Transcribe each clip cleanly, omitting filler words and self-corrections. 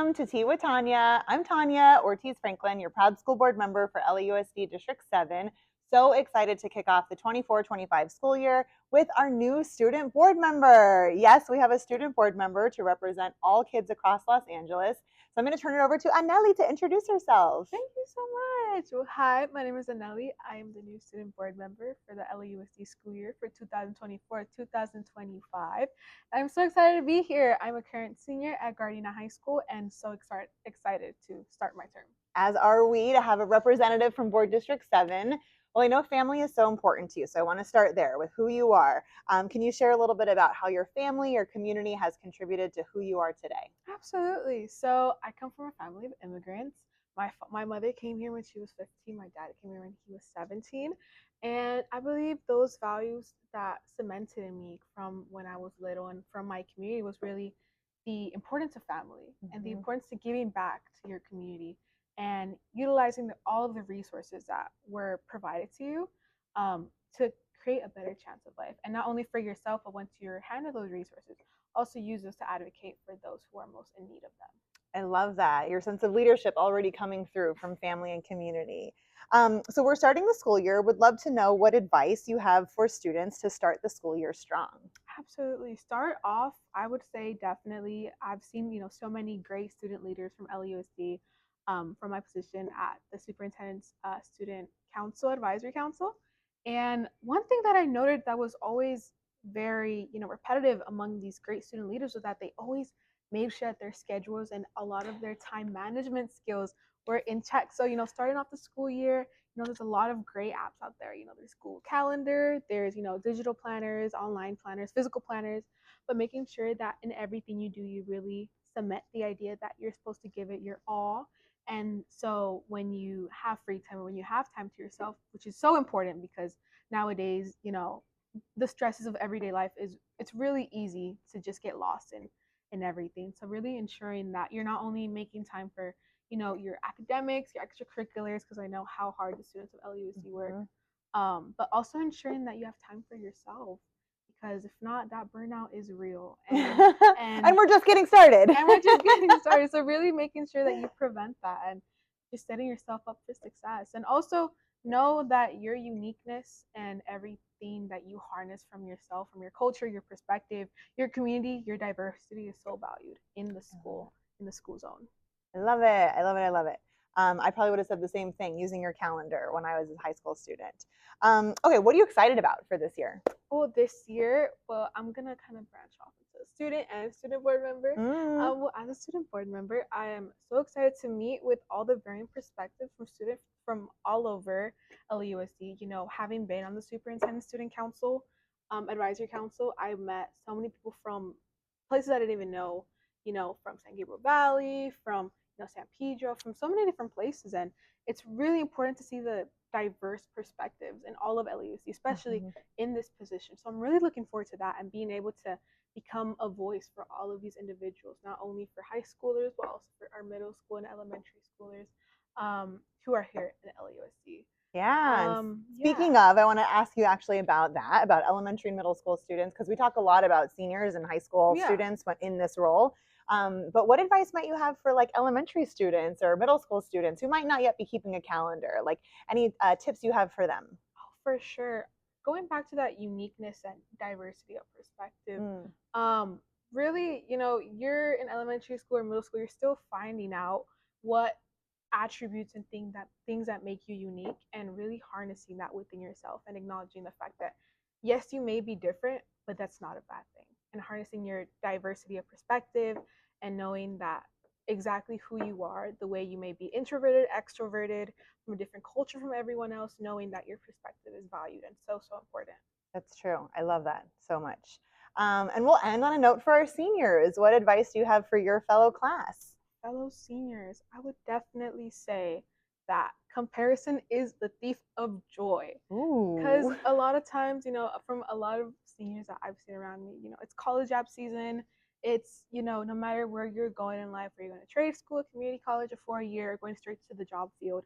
Welcome to Tea with Tanya. I'm Tanya Ortiz Franklin, your proud school board member for LAUSD District 7. So excited to kick off the 24-25 school year with our new student board member. Yes, we have a student board member to represent all kids across Los Angeles. So I'm going to turn it over to Anneli to introduce herself. Thank you so much. Well, hi, my name is Anneli. I am the new student board member for the LAUSD school year for 2024-2025. I'm so excited to be here. I'm a current senior at Gardena High School and so excited to start my term. As are we, to have a representative from Board District 7. Well, I know family is so important to you, so I want to start there with who you are. Can you share a little bit about how your family or community has contributed to who you are today? Absolutely. So I come from a family of immigrants. My mother came here when she was 15. My dad came here when he was 17. And I believe those values that cemented in me from when I was little and from my community was really the importance of family and the importance of giving back to your community and utilizing all of the resources that were provided to you to create a better chance of life. And not only for yourself, but once you're handed those resources, also use those to advocate for those who are most in need of them. I love that. Your sense of leadership already coming through from family and community. So we're starting the school year. Would love to know what advice you have for students to start the school year strong. Absolutely. Start off, I would say definitely. I've seen, so many great student leaders from LAUSD from my position at the Superintendent's Student Council, Advisory Council. And one thing that I noted that was always very, repetitive among these great student leaders was that they always made sure that their schedules and a lot of their time management skills were in check. So, starting off the school year, there's a lot of great apps out there. There's Google Calendar, there's, digital planners, online planners, physical planners, but making sure that in everything you do, you really cement the idea that you're supposed to give it your all. And so when you have free time or when you have time to yourself, which is so important because nowadays, the stresses of everyday life it's really easy to just get lost in everything. So really ensuring that you're not only making time for your academics, your extracurriculars, because I know how hard the students of LAUSD work, but also ensuring that you have time for yourself, because if not, that burnout is real. And we're just getting started. So really making sure that you prevent that and just setting yourself up for success. And also know that your uniqueness and everything that you harness from yourself, from your culture, your perspective, your community, your diversity is so valued in the school zone. I love it. I love it. I love it. I probably would have said the same thing using your calendar when I was a high school student. Okay, what are you excited about for this year? Well, this year, I'm going to kind of branch off into student and student board member. As a student board member, I am so excited to meet with all the varying perspectives from students from all over LAUSD. Having been on the Superintendent Student Council, Advisory Council, I met so many people from places I didn't even know, from San Gabriel Valley, from San Pedro, from so many different places. And it's really important to see the diverse perspectives in all of LAUSD, especially in this position. So I'm really looking forward to that and being able to become a voice for all of these individuals, not only for high schoolers, but also for our middle school and elementary schoolers who are here in LAUSD. Yeah. Speaking of, I want to ask you actually about that, about elementary and middle school students, because we talk a lot about seniors and high school students in this role. But what advice might you have for like elementary students or middle school students who might not yet be keeping a calendar? Like any tips you have for them? Oh, for sure. Going back to that uniqueness and diversity of perspective, really, you're in elementary school or middle school, you're still finding out what attributes and things that make you unique, and really harnessing that within yourself and acknowledging the fact that yes, you may be different, but that's not a bad thing. And harnessing your diversity of perspective and knowing that exactly who you are, the way you may be introverted, extroverted, from a different culture from everyone else, knowing that your perspective is valued and so important. That's true. I love that so much. And we'll end on a note for our seniors. What advice do you have for your fellow class? Fellow seniors, I would definitely say that comparison is the thief of joy. Because a lot of times, from a lot of seniors that I've seen around me, it's college app season. It's, no matter where you're going in life, where you're going to trade school, community college, or 4-year, or going straight to the job field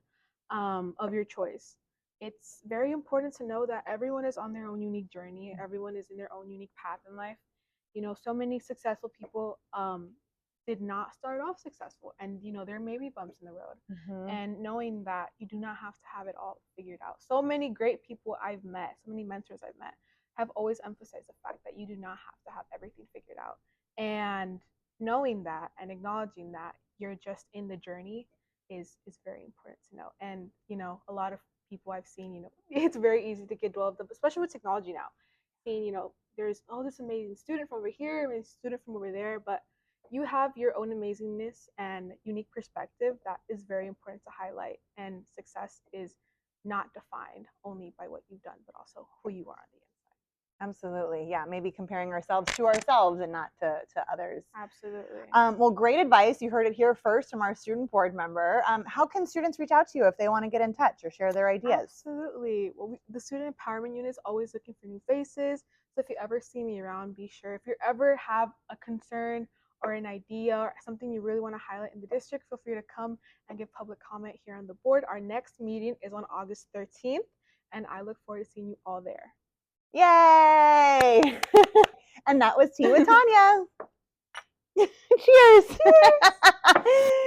of your choice. It's very important to know that everyone is on their own unique journey. Everyone is in their own unique path in life. So many successful people did not start off successful, and there may be bumps in the road. Mm-hmm. And knowing that you do not have to have it all figured out. So many great people I've met, so many mentors I've met, have always emphasized the fact that you do not have to have everything figured out. And knowing that and acknowledging that you're just in the journey is very important to know. And a lot of people I've seen, it's very easy to get dwelled up, especially with technology now. Seeing, there's this amazing student from over here, amazing student from over there, but you have your own amazingness and unique perspective that is very important to highlight. And success is not defined only by what you've done, but also who you are on the inside. Absolutely. Yeah. Maybe comparing ourselves to ourselves and not to others. Absolutely. Well, great advice. You heard it here first from our student board member. How can students reach out to you if they want to get in touch or share their ideas? Absolutely. Well, the student empowerment unit is always looking for new faces. So if you ever see me around, be sure. If you ever have a concern or an idea or something you really want to highlight in the district, feel free to come and give public comment here on the board. Our next meeting is on August 13th, and I look forward to seeing you all there. Yay! And that was Tea with Tanya. Cheers. Cheers.